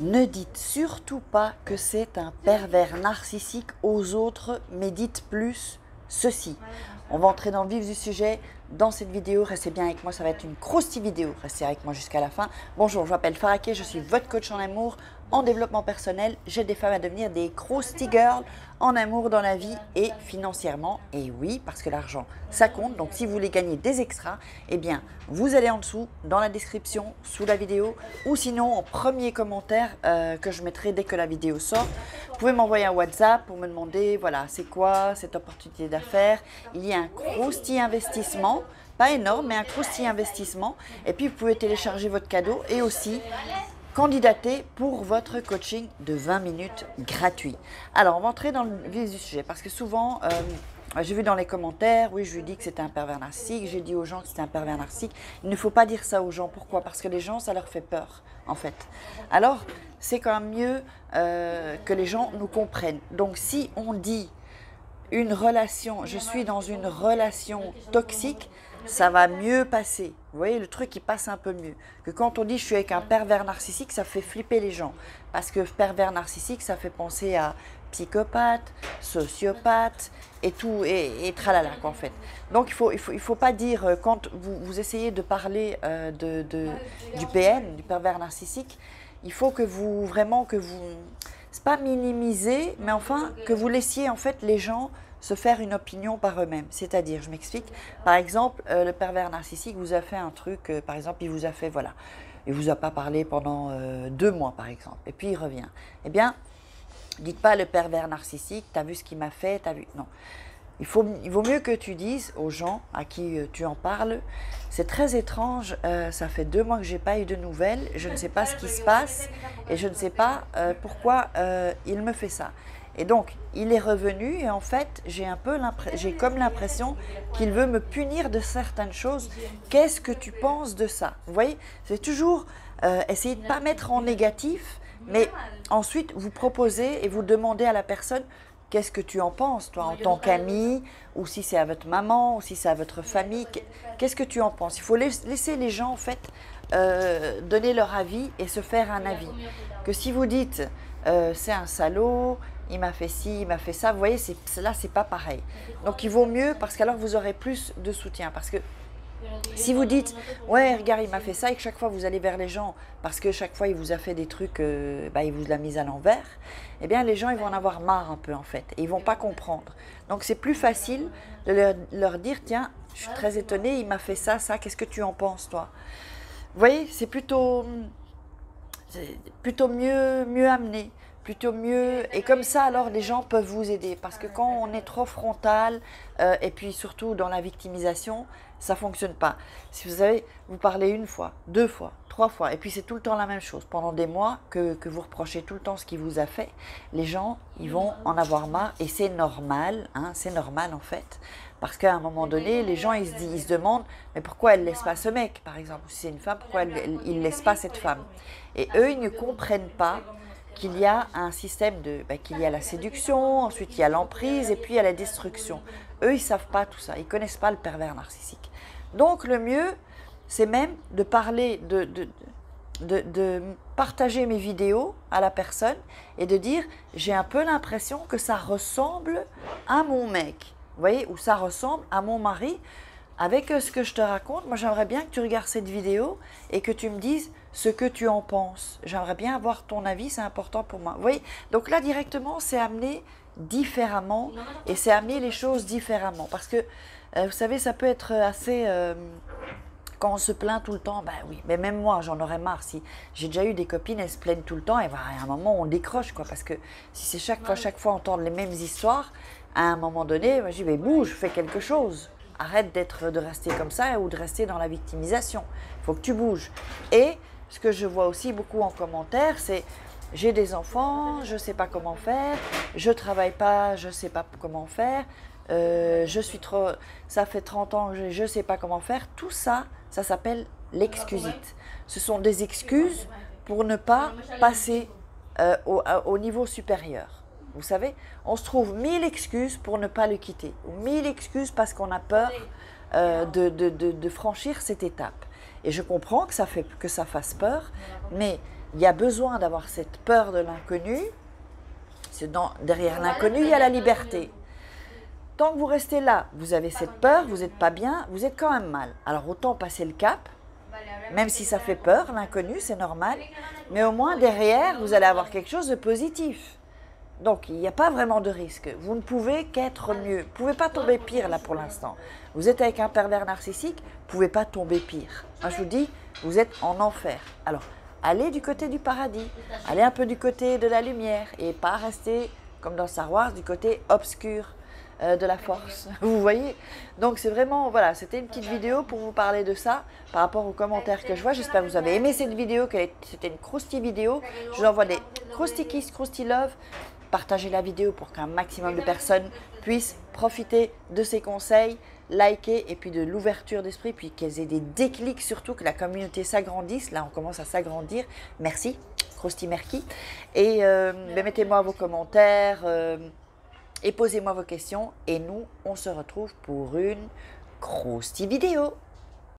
Ne dites surtout pas que c'est un pervers narcissique aux autres, mais dites plus ceci. On va entrer dans le vif du sujet dans cette vidéo. Restez bien avec moi, ça va être une croustille vidéo. Restez avec moi jusqu'à la fin. Bonjour, je m'appelle Faraké, je suis votre coach en amour, en développement personnel. J'aide des femmes à devenir des croustille girls en amour, dans la vie et financièrement. Et oui, parce que l'argent, ça compte. Donc si vous voulez gagner des extras, eh bien, vous allez en dessous, dans la description, sous la vidéo, ou sinon en premier commentaire que je mettrai dès que la vidéo sort. Vous pouvez m'envoyer un WhatsApp pour me demander, voilà, c'est quoi cette opportunité d'affaires. Il y a un croustille investissement, pas énorme, mais un croustille investissement. Et puis vous pouvez télécharger votre cadeau et aussi candidater pour votre coaching de 20 minutes gratuit. Alors, on va entrer dans le vif du sujet parce que souvent, j'ai vu dans les commentaires, oui, je lui dis que c'était un pervers narcissique, j'ai dit aux gens que c'était un pervers narcissique. Il ne faut pas dire ça aux gens. Pourquoi? Parce que les gens, ça leur fait peur, en fait. Alors, c'est quand même mieux que les gens nous comprennent. Donc, si on dit une relation, je suis dans une relation toxique, ça va mieux passer. Vous voyez, le truc, il passe un peu mieux. Que quand on dit je suis avec un pervers narcissique, ça fait flipper les gens. Parce que pervers narcissique, ça fait penser à psychopathe, sociopathe et tout, et tralala, quoi, en fait. Donc, il faut pas dire, quand vous essayez de parler du PN, du pervers narcissique, il faut que vous, vraiment, c'est pas minimiser, mais enfin, que vous laissiez, en fait, les gens se faire une opinion par eux-mêmes. C'est-à-dire, je m'explique, par exemple, le pervers narcissique vous a fait un truc, par exemple, il vous a fait, voilà, il vous a pas parlé pendant 2 mois, par exemple, et puis il revient. Eh bien, dites pas le pervers narcissique, t'as vu ce qu'il m'a fait, t'as vu, non. Il vaut mieux que tu dises aux gens à qui tu en parles, c'est très étrange, ça fait 2 mois que j'ai pas eu de nouvelles, je ne sais pas ce qui se passe et je ne sais pas pourquoi il me fait ça. Et donc, il est revenu et en fait, j'ai comme l'impression qu'il veut me punir de certaines choses. Qu'est-ce que tu penses de ça? Vous voyez, c'est toujours essayer de ne pas mettre en négatif, mais ensuite vous proposez et vous demandez à la personne qu'est-ce que tu en penses, toi, en tant qu'ami, ou si c'est à votre maman, ou si c'est à votre famille, qu'est-ce que tu en penses? Il faut laisser les gens, en fait, donner leur avis et se faire un avis. Que si vous dites, c'est un salaud, il m'a fait ci, il m'a fait ça, vous voyez, là, c'est pas pareil. Donc, il vaut mieux, parce qu'alors, vous aurez plus de soutien. Parce que si vous dites, ouais, regarde, il m'a fait ça, et que chaque fois vous allez vers les gens, parce que chaque fois il vous a fait des trucs, il vous l'a mis à l'envers, eh bien les gens ils vont en avoir marre un peu en fait, et ils vont pas comprendre. Donc c'est plus facile de leur dire, tiens, je suis très étonnée, il m'a fait ça, qu'est-ce que tu en penses toi? Vous voyez, c'est plutôt mieux amené. Plutôt mieux, et comme ça alors les gens peuvent vous aider, parce que quand on est trop frontal et puis surtout dans la victimisation, ça fonctionne pas. Si vous savez, vous parlez 1 fois, 2 fois, 3 fois, et puis c'est tout le temps la même chose pendant des mois que vous reprochez tout le temps ce qu'il vous a fait, les gens ils vont en avoir marre et c'est normal, hein, c'est normal en fait, parce qu'à un moment donné les gens ils se demandent mais pourquoi elle laisse pas ce mec par exemple, si c'est une femme pourquoi il laisse pas cette femme, et eux ils ne comprennent pas qu'il y a un système qu'il y a la séduction, ensuite il y a l'emprise et puis il y a la destruction. Eux, ils ne savent pas tout ça, ils ne connaissent pas le pervers narcissique. Donc le mieux, c'est même de parler, de partager mes vidéos à la personne et de dire « j'ai un peu l'impression que ça ressemble à mon mec ». Vous voyez, ou ça ressemble à mon mari. Avec ce que je te raconte, moi j'aimerais bien que tu regardes cette vidéo et que tu me dises ce que tu en penses. J'aimerais bien avoir ton avis, c'est important pour moi. Vous voyez, donc là directement c'est amené différemment et c'est amener les choses différemment. Parce que vous savez, ça peut être assez... quand on se plaint tout le temps, ben oui, mais même moi j'en aurais marre. Si j'ai déjà eu des copines, elles se plaignent tout le temps et à un moment on décroche quoi. Parce que si c'est chaque fois entendre les mêmes histoires, à un moment donné, moi, je dis mais bouge, fais quelque chose. Arrête de rester comme ça ou de rester dans la victimisation. Il faut que tu bouges. Et ce que je vois aussi beaucoup en commentaire, c'est j'ai des enfants, je ne sais pas comment faire, je ne travaille pas, je ne sais pas comment faire, ça fait 30 ans que je ne sais pas comment faire. Tout ça, ça s'appelle l'excusite. Ce sont des excuses pour ne pas passer au niveau supérieur. Vous savez, on se trouve 1000 excuses pour ne pas le quitter, ou 1000 excuses parce qu'on a peur de franchir cette étape. Et je comprends que ça fasse peur, mais il y a besoin d'avoir cette peur de l'inconnu. Derrière l'inconnu, il y a la liberté. Tant que vous restez là, vous avez cette peur, vous n'êtes pas bien, vous êtes quand même mal. Alors autant passer le cap, même si ça fait peur, l'inconnu, c'est normal, mais au moins derrière, vous allez avoir quelque chose de positif. Donc il n'y a pas vraiment de risque. Vous ne pouvez qu'être mieux. Vous ne pouvez pas tomber pire là pour l'instant. Vous êtes avec un pervers narcissique, vous ne pouvez pas tomber pire. Moi je vous dis, vous êtes en enfer. Alors allez du côté du paradis, allez un peu du côté de la lumière et pas rester comme dans Star Wars du côté obscur de la force, vous voyez. Donc c'est vraiment, voilà, c'était une petite vidéo pour vous parler de ça, par rapport aux commentaires que je vois. J'espère que vous avez aimé cette vidéo, c'était une croustille vidéo. Je vous envoie des crousty kiss, crousty love. Partagez la vidéo pour qu'un maximum de personnes puissent profiter de ces conseils, liker et puis de l'ouverture d'esprit, puis qu'elles aient des déclics, surtout que la communauté s'agrandisse. Là on commence à s'agrandir. Merci, crousty merci. Et mettez-moi vos commentaires, et posez-moi vos questions et nous, on se retrouve pour une croustille vidéo.